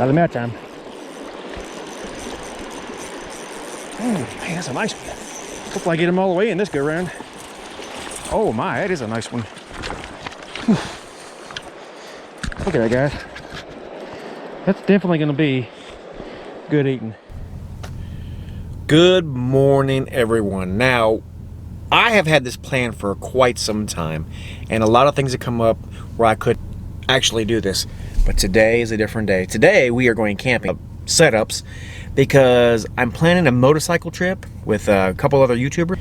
By the mail time. Oh, man, that's a nice one. Hopefully I get them all the way in this go round. Oh my, that is a nice one. Whew. Look at that, guys. That's definitely going to be good eating. Good morning, everyone. Now, I have had this plan for quite some time, and a lot of things have come up where I could actually do this. But today is a different day. Today, we are going camping setups because I'm planning a motorcycle trip with a couple other YouTubers,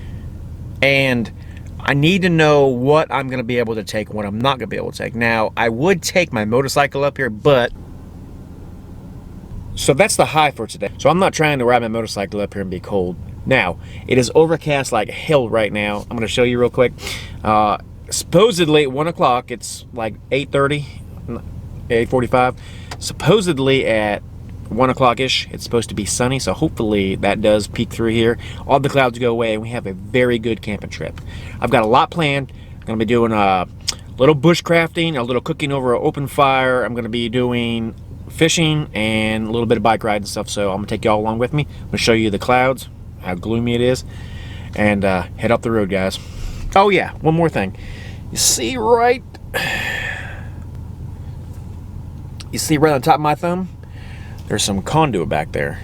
and I need to know what I'm going to be able to take and what I'm not going to be able to take. Now, I would take my motorcycle up here, but so that's the high for today. So I'm not trying to ride my motorcycle up here and be cold. Now, it is overcast like hell right now. I'm going to show you real quick. Supposedly at 1 o'clock, it's like 8:30, 8:45. Supposedly at 1 o'clock-ish, it's supposed to be sunny, so hopefully that does peek through here. All the clouds go away, and we have a very good camping trip. I've got a lot planned. I'm going to be doing a little bushcrafting, a little cooking over an open fire. I'm going to be doing fishing and a little bit of bike ride and stuff, so I'm going to take y'all along with me. I'm going to show you the clouds, how gloomy it is, and head up the road, guys. Oh yeah, one more thing. You see right on top of my thumb? There's some conduit back there.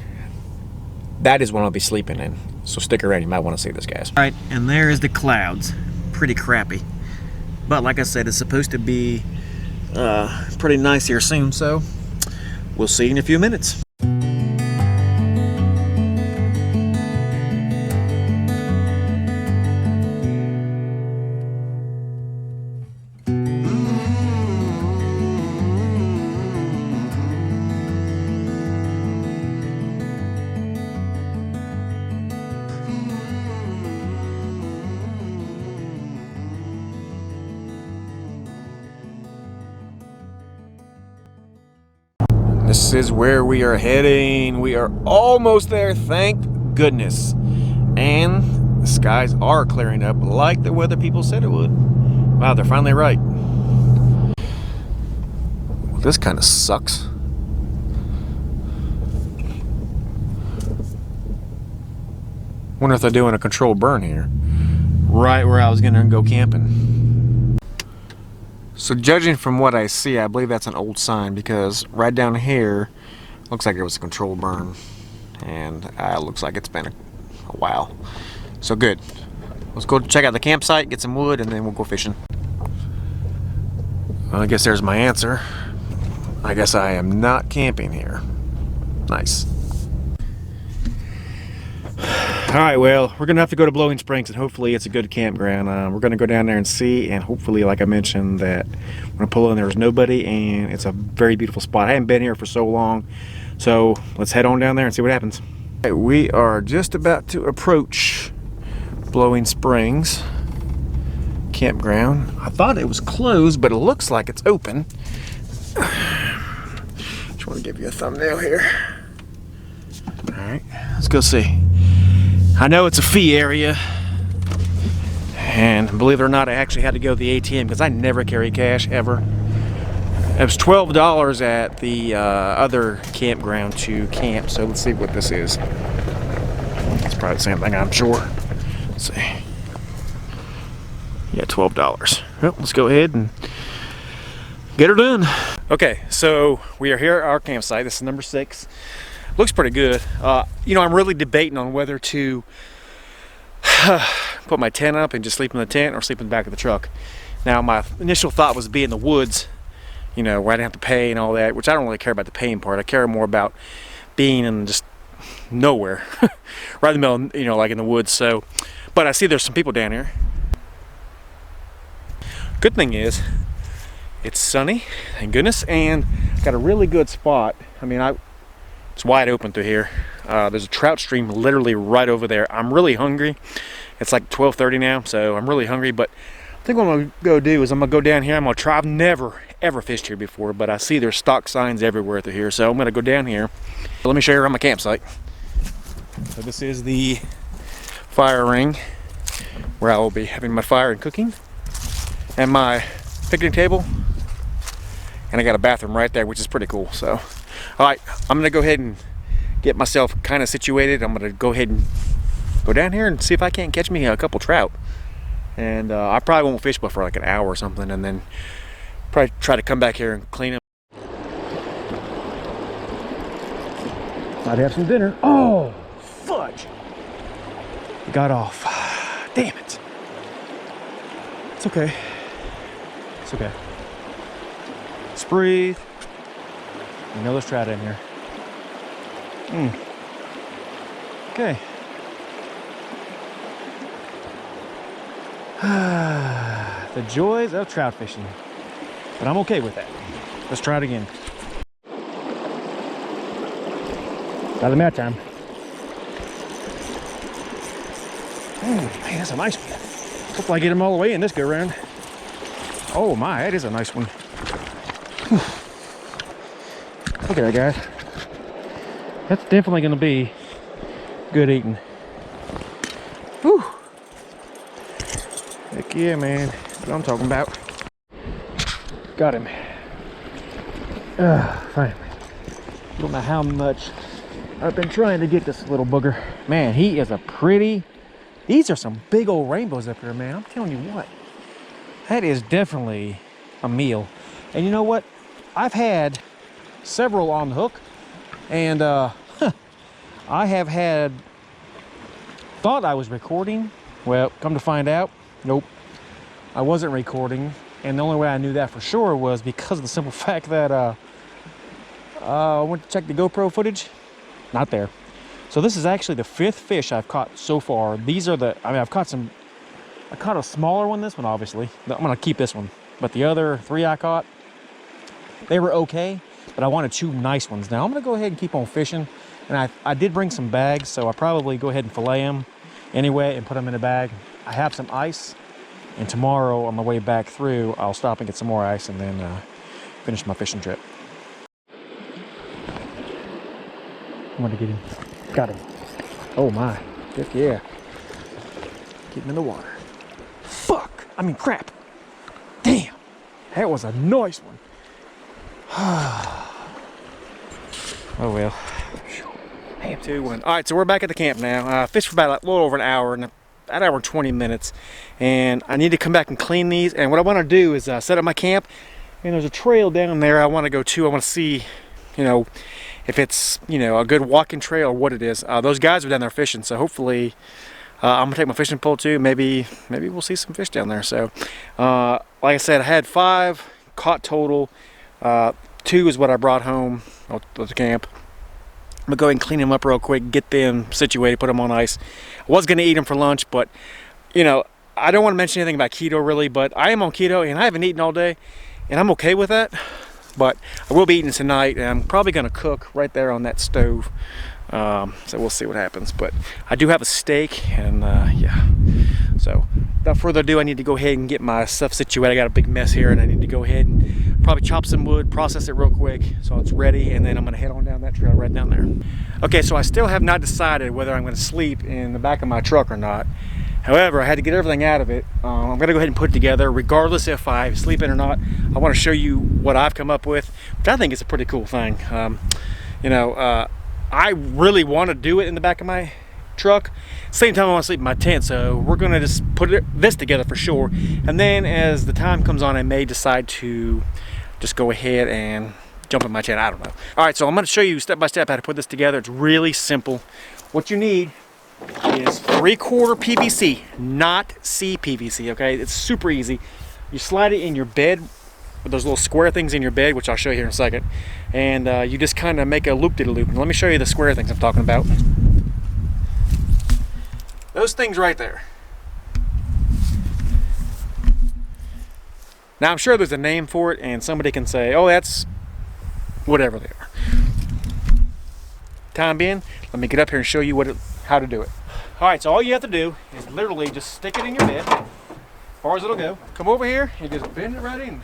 That is what I'll be sleeping in. So stick around, you might want to see this, guys. All right, and there is the clouds. Pretty crappy. But like I said, it's supposed to be pretty nice here soon, so we'll see you in a few minutes. This is where we are heading. We are almost there, thank goodness. And the skies are clearing up like the weather people said it would. Wow, they're finally right. Well, this kind of sucks. Wonder if they're doing a controlled burn here. Right where I was gonna go camping. So judging from what I see, I believe that's an old sign, because right down here looks like it was a controlled burn, and it looks like it's been a while. So good. Let's go check out the campsite, get some wood, and then we'll go fishing. Well, I guess there's my answer. I guess I am not camping here. Nice. Alright, well, we're going to have to go to Blowing Springs, and hopefully it's a good campground. We're going to go down there and see, and hopefully, like I mentioned, that when I pull in, there's nobody, and it's a very beautiful spot. I haven't been here for so long, so let's head on down there and see what happens. Okay, we are just about to approach Blowing Springs campground. I thought it was closed, but it looks like it's open. Just want to give you a thumbnail here. Alright, let's go see. I know it's a fee area, and believe it or not, I actually had to go to the ATM because I never carry cash, ever. It was $12 at the other campground to camp, so let's see what this is. It's probably the same thing, I'm sure. Let's see. Yeah, $12. Well, let's go ahead and get her done. Okay, so we are here at our campsite. This is number 6. Looks pretty good. You know, I'm really debating on whether to put my tent up and just sleep in the tent or sleep in the back of the truck. Now, my initial thought was to be in the woods, you know, where I didn't have to pay and all that, which I don't really care about the paying part. I care more about being in just nowhere, right in the middle, you know, like in the woods. So, but I see there's some people down here. Good thing is, it's sunny, thank goodness, and got a really good spot. I mean, it's wide open through here. There's a trout stream literally right over there. I'm really hungry. It's like 12:30 now, so I'm really hungry, but I think what I'm gonna go do is I'm gonna go down here. I'm gonna try. I've never ever fished here before, but I see there's stock signs everywhere through here, so I'm gonna go down here. Let me show you around my campsite. So this is the fire ring where I will be having my fire and cooking, and my picnic table, and I got a bathroom right there, which is pretty cool. So All right, I'm gonna go ahead and get myself kind of situated. I'm gonna go ahead and go down here and see if I can't catch me a couple trout. And I probably won't fish but for like an hour or something, and then probably try to come back here and clean up. Might have some dinner. Oh, fudge! Got off. Damn it. It's okay. It's okay. Let's breathe. You know there's trout in here. Okay. The joys of trout fishing. But I'm okay with that. Let's try it again. Got them that time. Man, that's a nice one. Hopefully I get them all the way in this go round. Oh my, that is a nice one. Whew. Look at that, guys. That's definitely going to be good eating. Whew. Heck yeah, man. That's what I'm talking about. Got him. Finally. Don't know how much I've been trying to get this little booger. Man, he is a pretty... These are some big old rainbows up here, man. I'm telling you what. That is definitely a meal. And you know what? I've had several on the hook. And I have had... Thought I was recording. Well, come to find out, nope. I wasn't recording. And the only way I knew that for sure was because of the simple fact that I went to check the GoPro footage. Not there. So this is actually the 5th fish I've caught so far. These are the, I mean, I've caught some, I caught a smaller one, this one obviously. I'm gonna keep this one. But the other 3 I caught, they were okay, but I wanted 2 nice ones. Now I'm gonna go ahead and keep on fishing. And I did bring some bags, so I'll probably go ahead and fillet them anyway and put them in a bag. I have some ice, and tomorrow on my way back through, I'll stop and get some more ice and then finish my fishing trip. I'm gonna get him. Got him. Oh my. Heck yeah. Get him in the water. Fuck! I mean crap. Damn. That was a nice one. Oh well. Damn. 2, 1. Alright, so we're back at the camp now. Fished for about a little over an hour, and an hour and 20 minutes. And I need to come back and clean these. And what I want to do is set up my camp. And there's a trail down there I want to go to. I want to see, you know, if it's, you know, a good walking trail or what it is. Those guys are down there fishing, so hopefully I'm gonna take my fishing pole too. Maybe we'll see some fish down there. So like I said, I had 5 caught total. 2 is what I brought home to the camp. I'm gonna go ahead and clean them up real quick, get them situated, put them on ice. I was gonna eat them for lunch, but you know, I don't want to mention anything about keto really, but I am on keto and I haven't eaten all day, and I'm okay with that. But I will be eating tonight, and I'm probably going to cook right there on that stove. So we'll see what happens. But I do have a steak, and yeah. So without further ado, I need to go ahead and get my stuff situated. I got a big mess here, and I need to go ahead and probably chop some wood, process it real quick so it's ready, and then I'm going to head on down that trail right down there. Okay, so I still have not decided whether I'm going to sleep in the back of my truck or not. However, I had to get everything out of it. I'm going to go ahead and put it together, regardless if I sleep in or not. I want to show you what I've come up with, which I think is a pretty cool thing. You know, I really want to do it in the back of my truck. Same time I want to sleep in my tent, so we're going to just put this together for sure. And then as the time comes on, I may decide to just go ahead and jump in my tent. I don't know. All right, so I'm going to show you step by step how to put this together. It's really simple. What you need is 3/4 PVC, not CPVC, okay? It's super easy. You slide it in your bed with those little square things in your bed, which I'll show you here in a second, and you just kind of make a loop-de-loop. Let me show you the square things I'm talking about. Those things right there. Now I'm sure there's a name for it, and somebody can say, oh, that's whatever they are. Time being, let me get up here and show you how to do it. All right, so all you have to do is literally just stick it in your bed, as far as it'll go. Come over here and just bend it right in.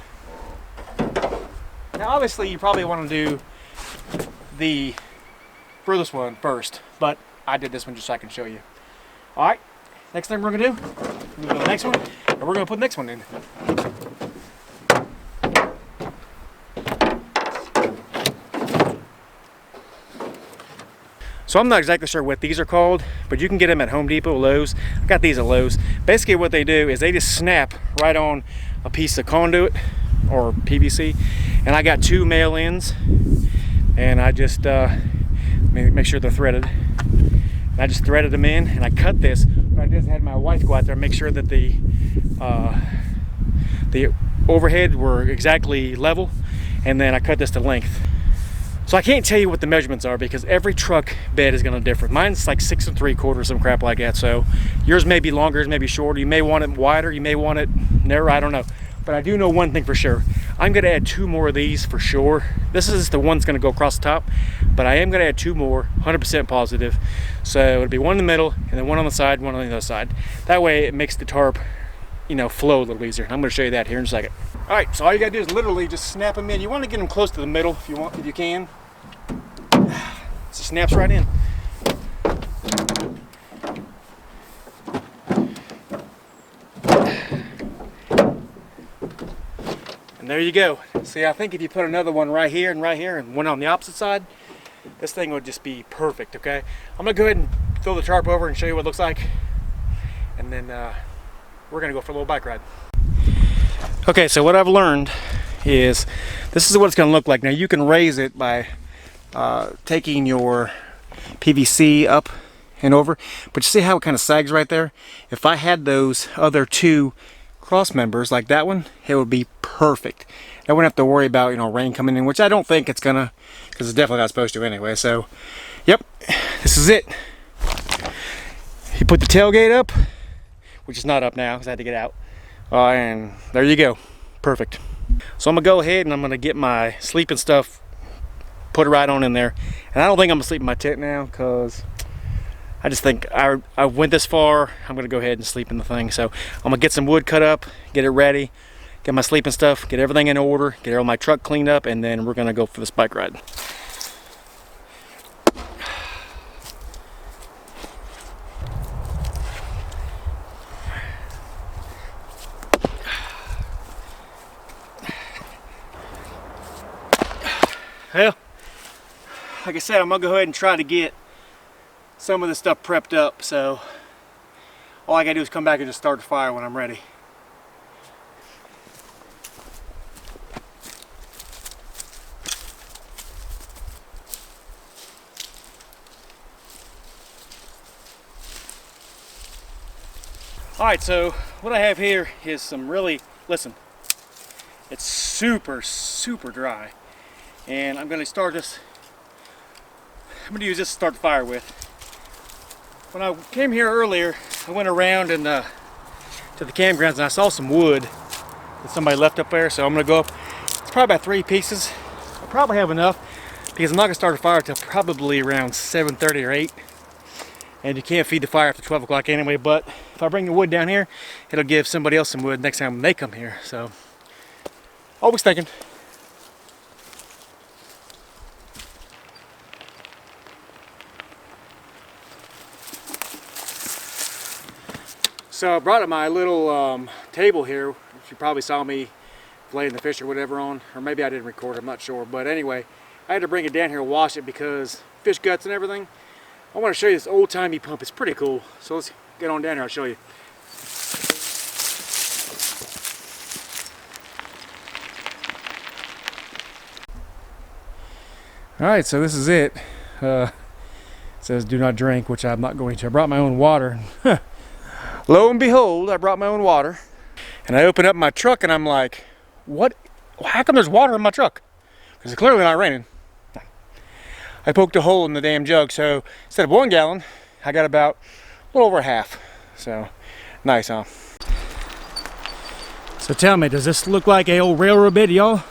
Now, obviously, you probably want to do the furthest one first, but I did this one just so I can show you. All right, next thing we're gonna do, we're gonna go to the next one, and we're gonna put the next one in. So I'm not exactly sure what these are called, but you can get them at Home Depot, Lowe's. I got these at Lowe's. Basically what they do is they just snap right on a piece of conduit or PVC, and I got 2 male ends, and I just make sure they're threaded. And I just threaded them in, and I cut this. What I did is had my wife go out there and make sure that the overhead were exactly level, and then I cut this to length. So I can't tell you what the measurements are because every truck bed is going to differ. Mine's like 6 3/4, some crap like that. So yours may be longer, yours may be shorter. You may want it wider, you may want it narrower, I don't know. But I do know one thing for sure. I'm going to add 2 more of these for sure. This is the one that's going to go across the top, but I am going to add 2 more, 100% positive. So it'll be one in the middle, and then one on the side, one on the other side. That way it makes the tarp, you know, flow a little easier. I'm going to show you that here in a second. All right, so all you got to do is literally just snap them in. You want to get them close to the middle if you can. It snaps right in. And there you go. See, I think if you put another one right here and one on the opposite side, this thing would just be perfect, okay? I'm gonna go ahead and throw the tarp over and show you what it looks like. And then we're gonna go for a little bike ride. Okay, so what I've learned is this is what it's gonna look like. Now you can raise it by taking your PVC up and over, but you see how it kind of sags right there? If I had those other 2 cross members like that one, it would be perfect. I wouldn't have to worry about, you know, rain coming in, which I don't think it's gonna, because it's definitely not supposed to anyway. So yep, this is it. You put the tailgate up, which is not up now because I had to get out, and there you go, perfect. So I'm gonna go ahead and I'm gonna get my sleeping stuff, put it right on in there, and I don't think I'm gonna sleep in my tent now because I just think I went this far. I'm gonna go ahead and sleep in the thing. So I'm gonna get some wood cut up, get it ready, get my sleeping stuff, get everything in order, get all my truck cleaned up, and then we're gonna go for this bike ride. Well, like I said, I'm gonna go ahead and try to get some of this stuff prepped up, so all I gotta do is come back and just start the fire when I'm ready. Alright, so what I have here is some really, listen, it's super dry, and I'm gonna start this, I'm gonna use this to start the fire with. When I came here earlier, I went around and to the campgrounds and I saw some wood that somebody left up there, so I'm gonna go up. It's probably about 3 pieces. I'll probably have enough because I'm not gonna start a fire until probably around 7:30 or 8. And you can't feed the fire after 12 o'clock anyway, but if I bring the wood down here, it'll give somebody else some wood next time they come here. So, always thinking. So I brought up my little table here, which you probably saw me filleting the fish or whatever on, or maybe I didn't record, I'm not sure. But anyway, I had to bring it down here and wash it because fish guts and everything. I want to show you this old-timey pump. It's pretty cool. So let's get on down here, I'll show you. Alright, so this is it. It says do not drink, which I'm not going to. I brought my own water. Lo and behold, I brought my own water. And I opened up my truck and I'm like, what? How come there's water in my truck? Because it's clearly not raining. I poked a hole in the damn jug, so instead of 1 gallon, I got about a little over half. So, nice, huh? So tell me, does this look like a old railroad bed, y'all?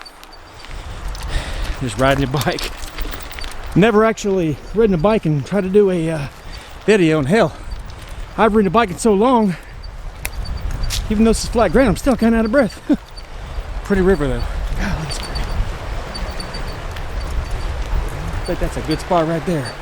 Just riding a bike. Never actually ridden a bike and tried to do a video, and hell, I've ridden a bike in so long, even though this is flat ground, I'm still kind of out of breath. Pretty river though. God, that's pretty. I bet that's a good spot right there.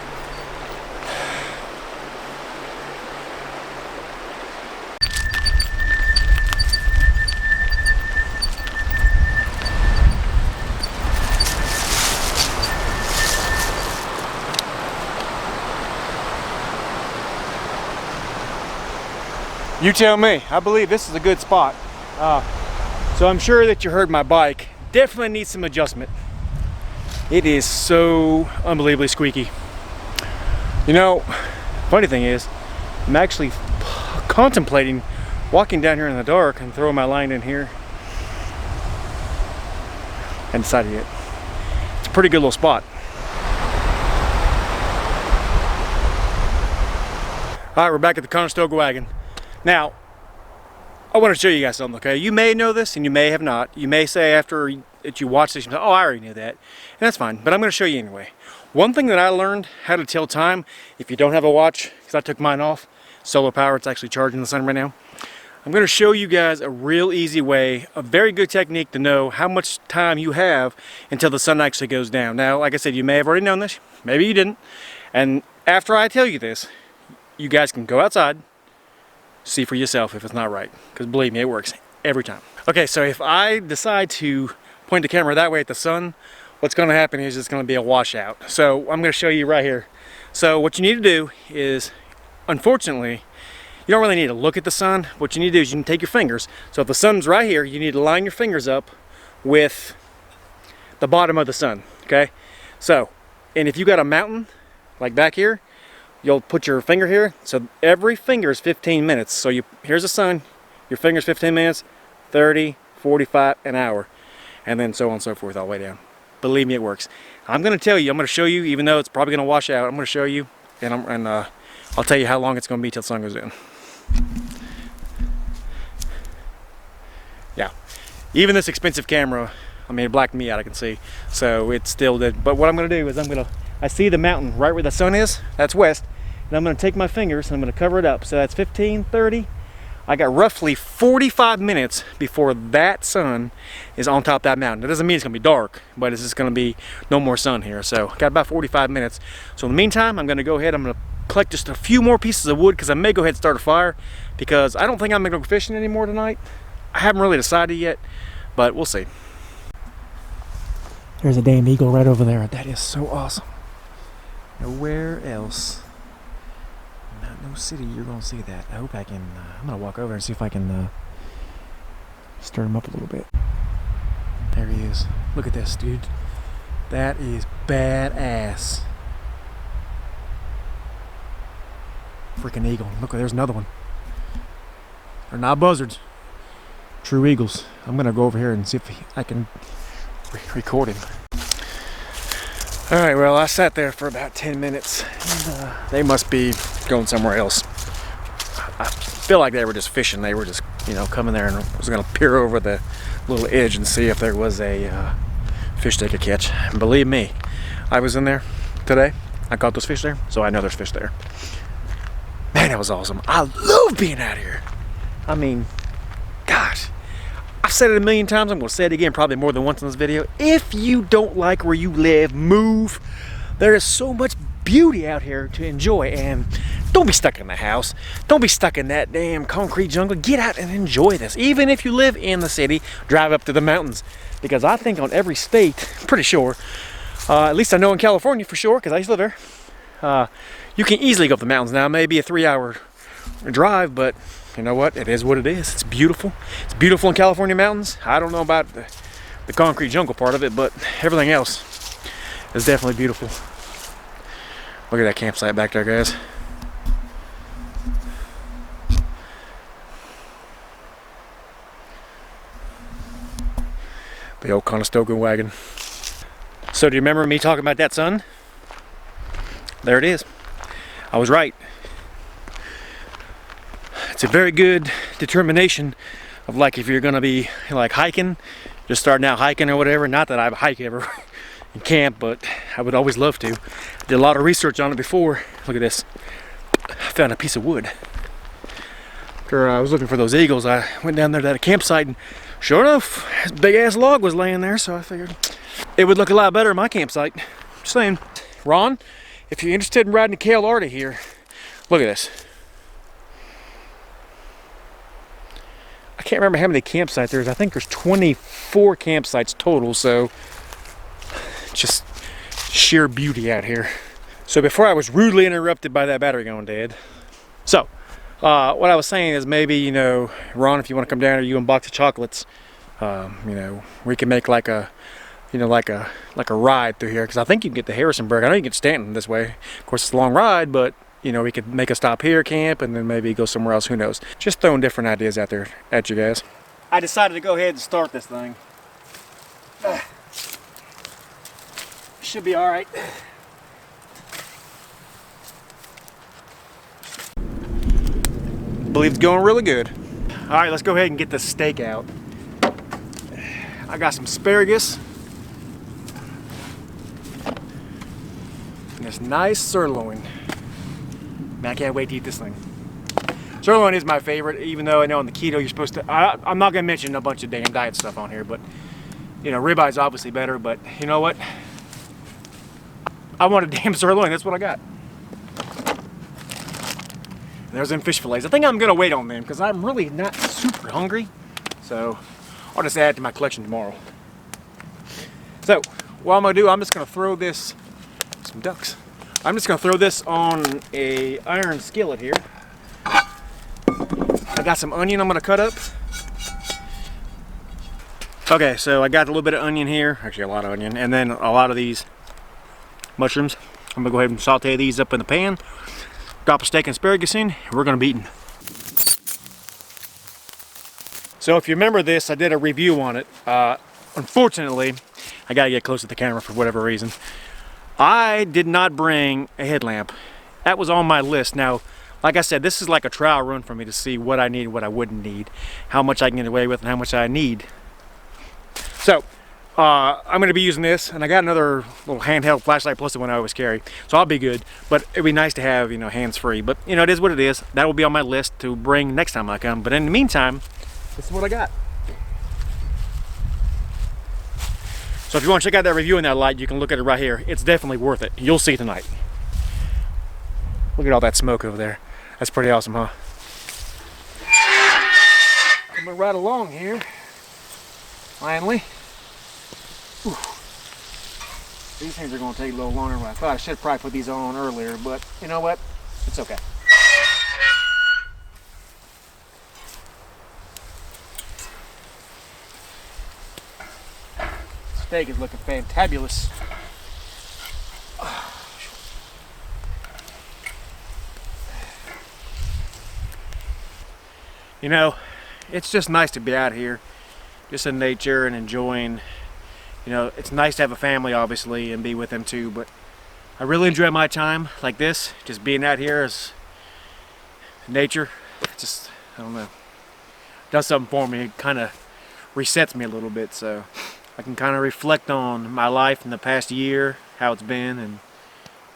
You tell me. I believe this is a good spot. So I'm sure that you heard my bike. Definitely needs some adjustment. It is so unbelievably squeaky. You know, funny thing is, I'm actually contemplating walking down here in the dark and throwing my line in here. And decided yet. It's a pretty good little spot. All right, we're back at the Conestoga wagon. Now, I want to show you guys something, okay? You may know this and you may have not. You may say after that you watch this, you say, oh, I already knew that. And that's fine, but I'm going to show you anyway. One thing that I learned how to tell time, if you don't have a watch, because I took mine off, solar power, it's actually charging the sun right now. I'm going to show you guys a real easy way, a very good technique to know how much time you have until the sun actually goes down. Now, like I said, you may have already known this, maybe you didn't. And after I tell you this, you guys can go outside, see for yourself if it's not right. Because believe me, it works every time. Okay, so if I decide to point the camera that way at the sun, what's going to happen is it's going to be a washout. So I'm going to show you right here. So what you need to do is, unfortunately, you don't really need to look at the sun. What you need to do is you can take your fingers. So if the sun's right here, you need to line your fingers up with the bottom of the sun, okay? So, and if you got a mountain, like back here, you'll put your finger here. So every finger is 15 minutes. So here's the sun, your finger's 15 minutes, 30, 45, an hour. And then so on and so forth all the way down. Believe me, it works. I'm going to tell you, I'm going to show you, even though it's probably going to wash out, I'm going to show you, and I'll tell you how long it's going to be till the sun goes in. Yeah, even this expensive camera, I mean, it blacked me out, I can see, so it still did. But what I'm going to do is I see the mountain right where the sun is, that's west, and I'm going to take my fingers and I'm going to cover it up. So that's 15, 30, I got roughly 45 minutes before that sun is on top of that mountain. That doesn't mean it's going to be dark, but it's just going to be no more sun here. So got about 45 minutes. So in the meantime, I'm going to go ahead, I'm going to collect just a few more pieces of wood because I may go ahead and start a fire because I don't think I'm going to go fishing anymore tonight. I haven't really decided yet, but we'll see. There's a damn eagle right over there. That is so awesome. Nowhere else, not no city, you're going to see that. I hope I can, I'm going to walk over and see if I can stir him up a little bit. There he is. Look at this, dude. That is badass. Freaking eagle. Look, there's another one. They're not buzzards. True eagles. I'm going to go over here and see if I can record him. Alright, well, I sat there for about 10 minutes. And, they must be going somewhere else. I feel like they were just fishing. They were just, you know, coming there and was going to peer over the little edge and see if there was a fish they could catch. And believe me, I was in there today. I caught those fish there, so I know there's fish there. Man, that was awesome. I love being out here. I mean, gosh, I've said it a million times. I'm going to say it again probably more than once in this video. If you don't like where you live, move. There is so much beauty out here to enjoy, and don't be stuck in the house. Don't be stuck in that damn concrete jungle. Get out and enjoy this. Even if you live in the city, drive up to the mountains. Because I think on every state, I'm pretty sure, at least I know in California for sure, because I used to live there, you can easily go up the mountains. Now, maybe a 3-hour drive, but you know what? It is what it is. It's beautiful. It's beautiful in California mountains. I don't know about the concrete jungle part of it, but everything else is definitely beautiful. Look at that campsite back there, guys. The old Conestoga wagon. So do you remember me talking about that sun? There it is. I was right. It's a very good determination of, like, if you're gonna be like hiking, just starting out hiking or whatever. Not that I've hiked ever in camp, but I would always love to. Did a lot of research on it before. Look at this. I found a piece of wood. After I was looking for those eagles, I went down there to that campsite, and sure enough, this big ass log was laying there, so I figured it would look a lot better in my campsite. Just saying. Ron, if you're interested in riding a KLR to here, look at this. I can't remember how many campsites there's. I think there's 24 campsites total, so just sheer beauty out here. So before I was rudely interrupted by that battery going dead. So, What I was saying is maybe, you know, Ron, if you want to come down here, you and box of chocolates, you know, we can make like a, you know, like a ride through here, because I think you can get to Harrisonburg. I know you can get to Stanton this way. Of course, it's a long ride, but you know, we could make a stop here, camp, and then maybe go somewhere else. Who knows? Just throwing different ideas out there at you guys. I decided to go ahead and start this thing. Should be all right. Believe it's going really good. All right, let's go ahead and get this steak out. I got some asparagus. And this nice sirloin. Man, I can't wait to eat this thing. Sirloin is my favorite, even though I know on the keto you're supposed to, I'm not gonna mention a bunch of damn diet stuff on here, but you know, ribeye is obviously better, but you know what? I want a damn sirloin, that's what I got. And there's them fish fillets. I think I'm gonna wait on them because I'm really not super hungry. So I'll just add it to my collection tomorrow. So what I'm gonna do, I'm just gonna throw this, some ducks. I'm just gonna throw this on a iron skillet here. I got some onion I'm gonna cut up. Okay, so I got a little bit of onion here, actually a lot of onion, and then a lot of these mushrooms. I'm gonna go ahead and saute these up in the pan. Drop a steak and asparagus in, and we're gonna be eating. So if you remember this, I did a review on it. Unfortunately, I gotta get close to the camera for whatever reason. I did not bring a headlamp. That was on my list. Now, like I said, this is like a trial run for me to see what I need and what I wouldn't need, how much I can get away with and how much I need. So, I'm gonna be using this, and I got another little handheld flashlight plus the one I always carry, so I'll be good. But it'd be nice to have, you know, hands-free. But you know, it is what it is. That will be on my list to bring next time I come. But in the meantime, this is what I got. So if you want to check out that review in that light, you can look at it right here. It's definitely worth it. You'll see tonight. Look at all that smoke over there. That's pretty awesome, huh? Coming right along here. Finally. Whew. These things are going to take a little longer than I thought. I should have probably put these on earlier, but you know what? It's okay. Steak is looking fantabulous. You know, it's just nice to be out here, just in nature and enjoying, you know, it's nice to have a family obviously and be with them too, but I really enjoy my time like this, just being out here as nature. Just, I don't know, does something for me. It kind of resets me a little bit, so I can kind of reflect on my life in the past year, how it's been, and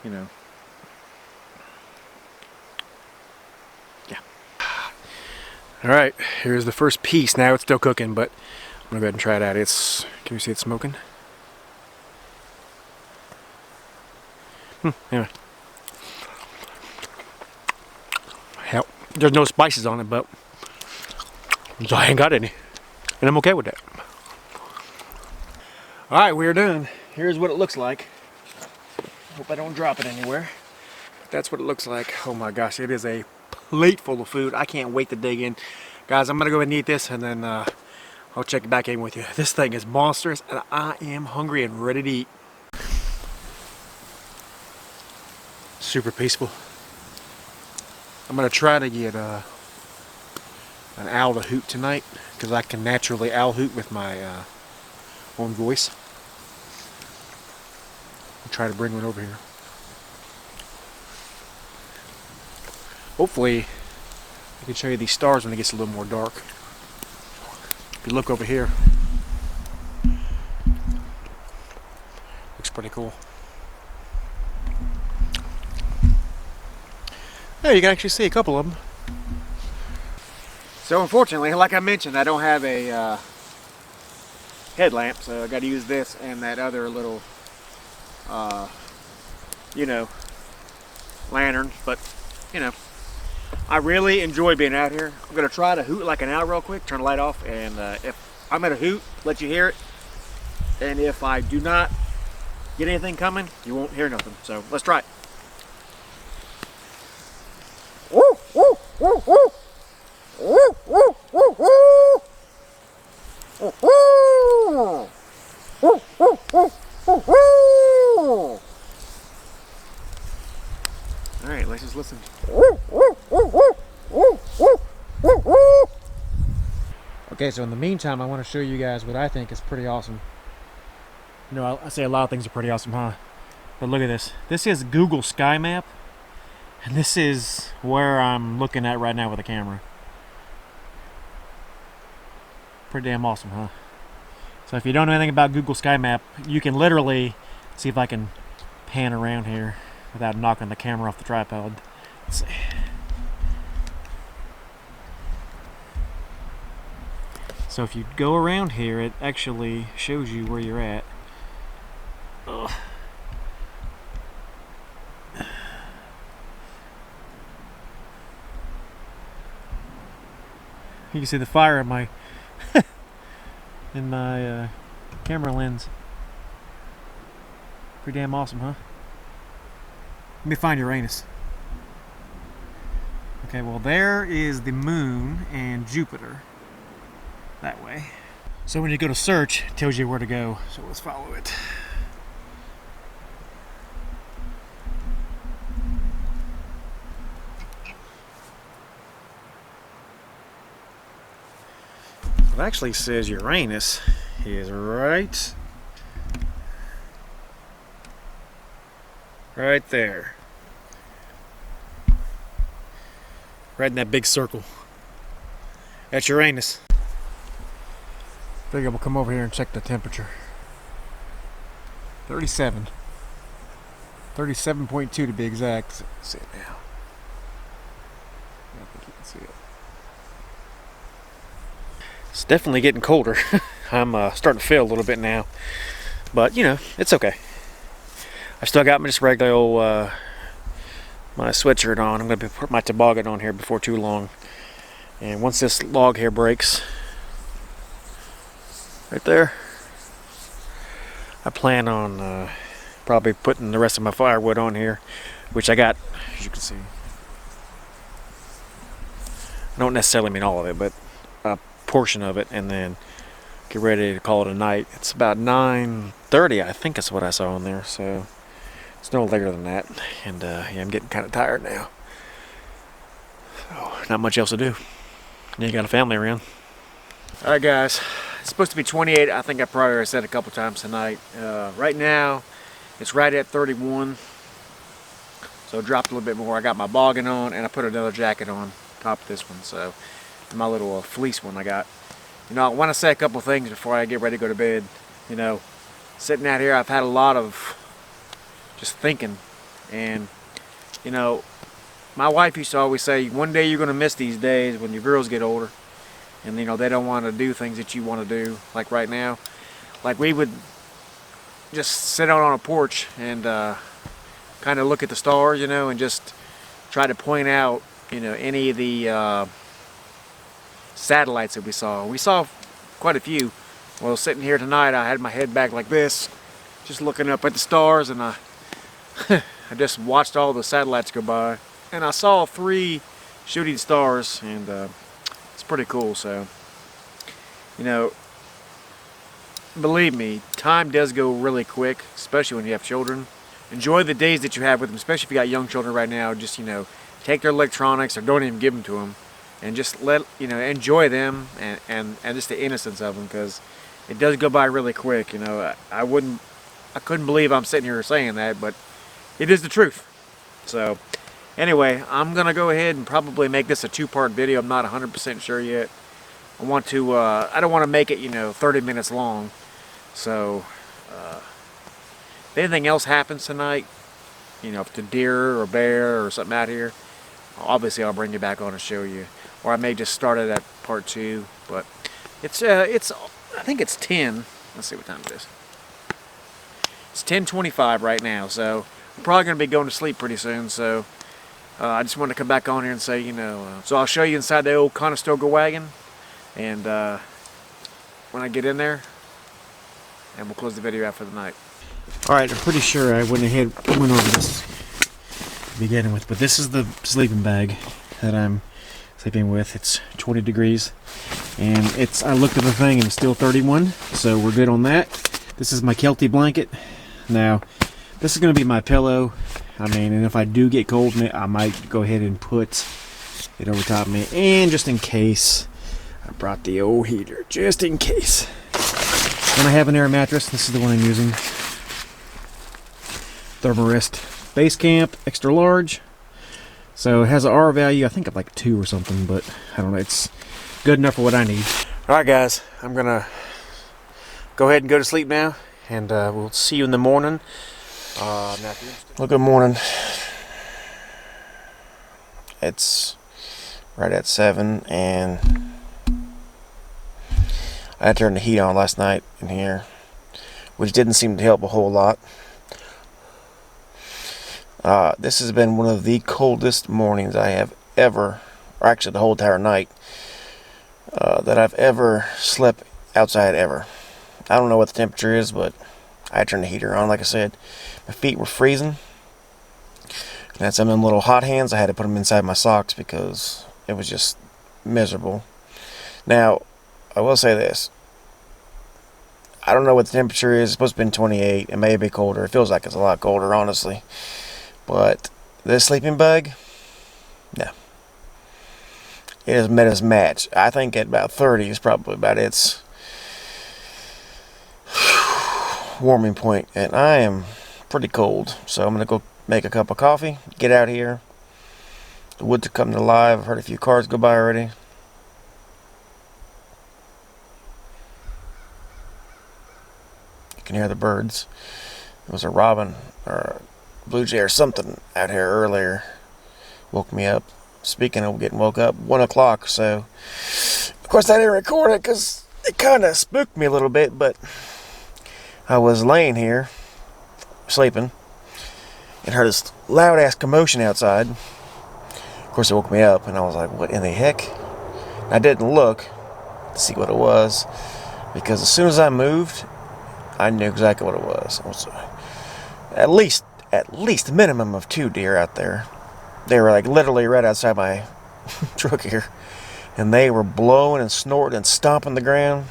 you know. Yeah. All right, here's the first piece. Now it's still cooking, but I'm gonna go ahead and try it out. It's, can you see it smoking? Anyway. Hell, there's no spices on it, but I ain't got any, and I'm okay with that. All right, we're done. Here's what it looks like. Hope I don't drop it anywhere. That's what it looks like. Oh my gosh, it is a plate full of food. I can't wait to dig in. Guys, I'm gonna go ahead and eat this, and then I'll check back in with you. This thing is monstrous, and I am hungry and ready to eat. Super peaceful. I'm gonna try to get an owl to hoot tonight, because I can naturally owl hoot with my own voice. I'll try to bring one over here. Hopefully I can show you these stars when it gets a little more dark. If you look over here, looks pretty cool. Yeah, you can actually see a couple of them. So unfortunately, like I mentioned, I don't have a headlamp, so I got to use this and that other little, you know, lantern. But you know, I really enjoy being out here. I'm gonna try to hoot like an owl real quick. Turn the light off, and if I'm gonna hoot, let you hear it. And if I do not get anything coming, you won't hear nothing. So let's try it. Woo, woo, woo. Alright, let's just listen. Okay, so in the meantime, I want to show you guys what I think is pretty awesome. You know, I say a lot of things are pretty awesome, huh? But look at this. This is Google Sky Map, and this is where I'm looking at right now with the camera. Pretty damn awesome, huh? So if you don't know anything about Google Sky Map, you can literally, see if I can pan around here without knocking the camera off the tripod. Let's see. So if you go around here, it actually shows you where you're at. Ugh. You can see the fire in my camera lens. Pretty damn awesome, huh? Let me find Uranus. Okay, well there is the moon and Jupiter. That way. So when you go to search, it tells you where to go. So let's follow it. It actually says Uranus is right there. Right in that big circle. That's Uranus. I think we'll come over here and check the temperature. 37. 37.2 to be exact. Let's see it now. I think you can see it. It's definitely getting colder. I'm starting to feel a little bit now. But, you know, it's okay. I still got just regular old my sweatshirt on. I'm going to put my toboggan on here before too long. And once this log here breaks, right there, I plan on probably putting the rest of my firewood on here, which I got, as you can see. I don't necessarily mean all of it, but a portion of it, and then get ready to call it a night. It's about 9:30, I think is what I saw on there, so it's no later than that. And yeah, I'm getting kind of tired now. So, not much else to do. You got a family around. Alright guys, it's supposed to be 28. I think I probably said a couple times tonight. Right now, it's right at 31. So it dropped a little bit more. I got my boggin on, and I put another jacket on top of this one. So my little fleece one I got. You know, I want to say a couple things before I get ready to go to bed. You know, sitting out here, I've had a lot of just thinking. And, you know, my wife used to always say, one day you're going to miss these days when your girls get older. And, you know, they don't want to do things that you want to do. Like right now. Like we would just sit out on a porch and kind of look at the stars, you know, and just try to point out, you know, any of the satellites that we saw. We saw quite a few. Well, sitting here tonight, I had my head back like this, just looking up at the stars, and I just watched all the satellites go by. And I saw 3 shooting stars, and it's pretty cool. So, you know, believe me, time does go really quick, especially when you have children. Enjoy the days that you have with them, especially if you got young children right now. Just, you know, take their electronics or don't even give them to them, and just let, you know, enjoy them and just the innocence of them, because it does go by really quick. You know, I couldn't believe I'm sitting here saying that, but it is the truth. So anyway, I'm gonna go ahead and probably make this a 2-part video. I'm not 100% sure yet. I want to I don't want to make it, you know, 30 minutes long. So if anything else happens tonight, you know, if it's a deer or a bear or something out here, obviously I'll bring you back on and show you. Or I may just start it at part 2. But it's I think it's 10. Let's see what time it is. It's 10:25 right now, so I'm probably going to be going to sleep pretty soon. So I just wanted to come back on here and say, you know, so I'll show you inside the old Conestoga wagon, and when I get in there, and we'll close the video out for the night. Alright, I'm pretty sure I went over this beginning with, but this is the sleeping bag that I'm sleeping with. It's 20 degrees, and I looked at the thing and it's still 31, so we're good on that. This is my Kelty blanket. Now, this is going to be my pillow. I mean, and if I do get cold, I might go ahead and put it over top of me. And just in case, I brought the old heater, just in case. Then I have an air mattress. This is the one I'm using. Thermarest Base Camp, extra large. So it has an R value, I think of like 2 or something, but I don't know. It's good enough for what I need. All right, guys, I'm going to go ahead and go to sleep now, and we'll see you in the morning. Well, good morning. It's right at 7, and I turned the heat on last night in here, which didn't seem to help a whole lot. This has been one of the coldest mornings I have ever, or actually the whole entire night, that I've ever slept outside ever. I don't know what the temperature is, but I turned the heater on, like I said. My feet were freezing. And I had some of them little hot hands. I had to put them inside my socks because it was just miserable. Now, I will say this. I don't know what the temperature is. It's supposed to be 28. It may be colder. It feels like it's a lot colder, honestly. But this sleeping bag, no. It has met its match. I think at about 30 is probably about its warming point. And I am pretty cold. So I'm going to go make a cup of coffee, get out here. The woods are coming alive. I've heard a few cars go by already. You can hear the birds. There was a robin or a blue jay or something out here earlier. Woke me up. Speaking of getting woke up, 1 o'clock. So, of course, I didn't record it because it kind of spooked me a little bit. But I was laying here, sleeping, and heard this loud ass commotion outside. Of course, it woke me up, and I was like, what in the heck? I didn't look to see what it was, because as soon as I moved, I knew exactly what it was. It was at least a minimum of 2 deer out there. They were like literally right outside my truck here, and they were blowing and snorting and stomping the ground.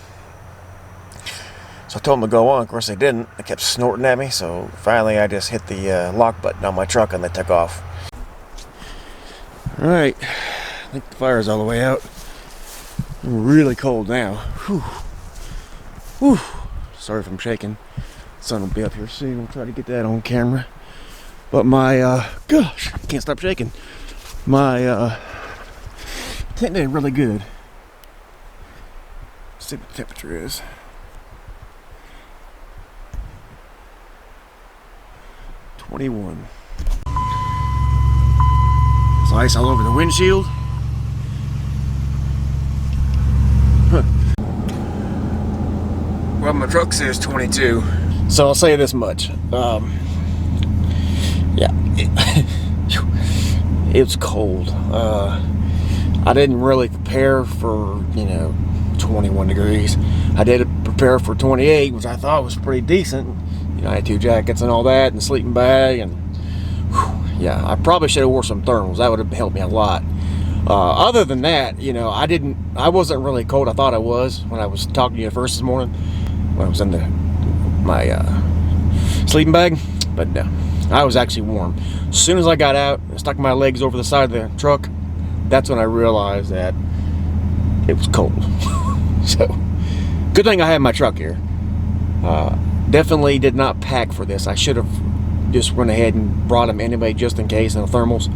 So I told them to go on. Of course, they didn't. They kept snorting at me. So finally, I just hit the lock button on my truck, and they took off. All right, I think the fire's all the way out. I'm really cold now. Whew. Whew. Sorry if I'm shaking. The sun will be up here soon. We'll try to get that on camera. But my, gosh, I can't stop shaking. My tent did really good. Let's see what the temperature is. There's ice all over the windshield. Well, my truck says 22. So I'll say this much. Yeah, it's cold. I didn't really prepare for, 21 degrees. I did prepare for 28, which I thought was pretty decent. I had 2 jackets and all that, and a sleeping bag, and yeah, I probably should have wore some thermals. That would have helped me a lot. Other than that, I wasn't really cold. I thought I was when I was talking to you first this morning, when I was in my sleeping bag, but no, I was actually warm. As soon as I got out and stuck my legs over the side of the truck, that's when I realized that it was cold. So, good thing I had my truck here. Definitely did not pack for this. I should have just went ahead and brought them anyway, just in case, in the thermals,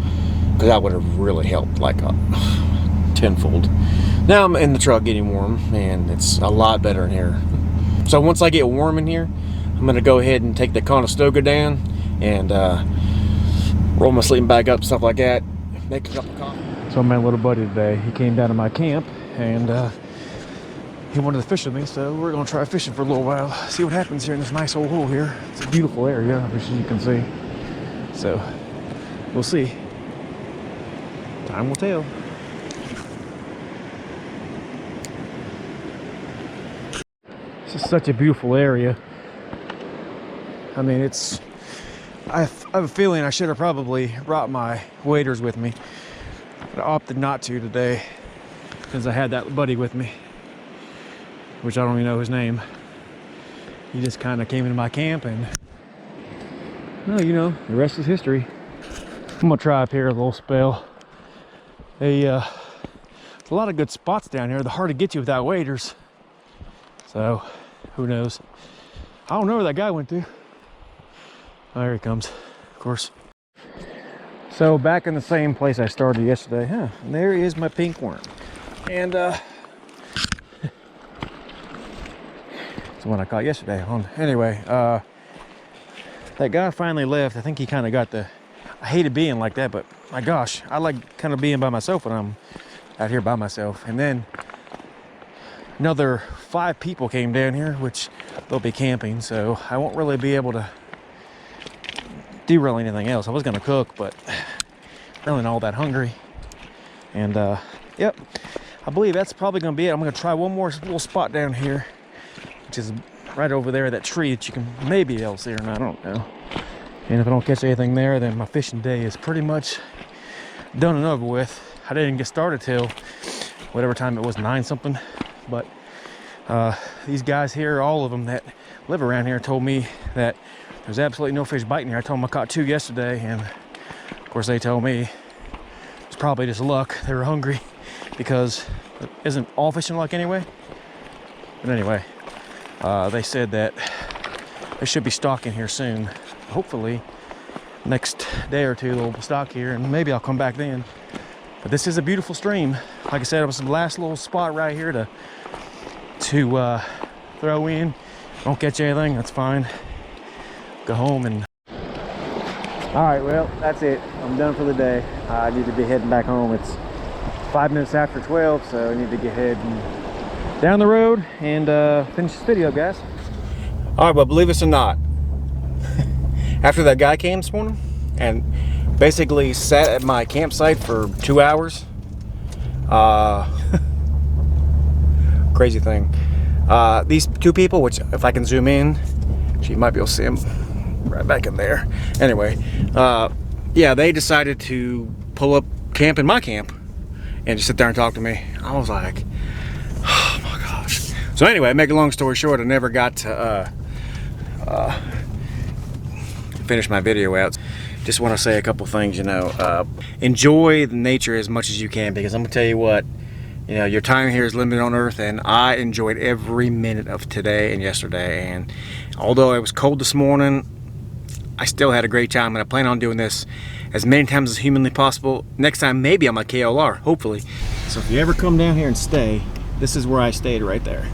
because that would have really helped like tenfold. Now I'm in the truck getting warm, and it's a lot better in here. So once I get warm in here, I'm going to go ahead and take the Conestoga down and roll my sleeping bag up, stuff like that, make a cup of coffee. So my little buddy today, he came down to my camp, and he wanted to fish with me, so we're going to try fishing for a little while, see what happens here in this nice old hole here. It's a beautiful area, as you can see. So, we'll see. Time will tell. This is such a beautiful area. I mean, I have a feeling I should have probably brought my waders with me. But I opted not to today since I had that buddy with me, which I don't even know his name. He just kind of came into my camp, and well, you know, the rest is history. I'm gonna try up here a little spell. There's a lot of good spots down here. They're hard to get to without waders. So, who knows? I don't know where that guy went to. Oh, there he comes, of course. So back in the same place I started yesterday, huh? And there is my pink worm. And it's the one I caught yesterday. Anyway, that guy finally left. I think he kind of got the, I hated being like that, but my gosh, I like kind of being by myself when I'm out here by myself. And then another 5 people came down here, which they'll be camping, so I won't really be able to do really anything else. I was gonna cook, but really not all that hungry. And yep, I believe that's probably gonna be it. I'm gonna try one more little spot down here, which is right over there, that tree that you can maybe be able to see or not, I don't know. And if I don't catch anything there, then my fishing day is pretty much done and over with. I didn't get started till whatever time it was, 9 something. But these guys here, all of them that live around here, told me that there's absolutely no fish biting here. I told them I caught 2 yesterday, and of course they told me it's probably just luck. They were hungry, because isn't all fishing luck anyway? But anyway, they said that they should be stocking here soon. Hopefully next day or 2 they'll stock here, and maybe I'll come back then. But this is a beautiful stream. Like I said, it was the last little spot right here to throw in. Don't catch anything, that's fine. Go home and... All right, well, that's it. I'm done for the day. I need to be heading back home. It's 5 minutes after 12, so I need to get heading down the road and finish this video, guys. All right, well, believe us or not, after that guy came this morning and basically sat at my campsite for 2 hours, crazy thing. These 2 people, which if I can zoom in, you might be able to see them right back in there. Anyway, yeah, they decided to pull up camp in my camp and just sit there and talk to me. I was like, oh my gosh. So anyway, make a long story short, I never got to finish my video out. Just want to say a couple things, you know. Enjoy the nature as much as you can, because I'm gonna tell you what, you know, your time here is limited on Earth, and I enjoyed every minute of today and yesterday. And although it was cold this morning, I still had a great time, and I plan on doing this as many times as humanly possible. Next time, maybe on my KLR, hopefully. So if you ever come down here and stay, this is where I stayed right there.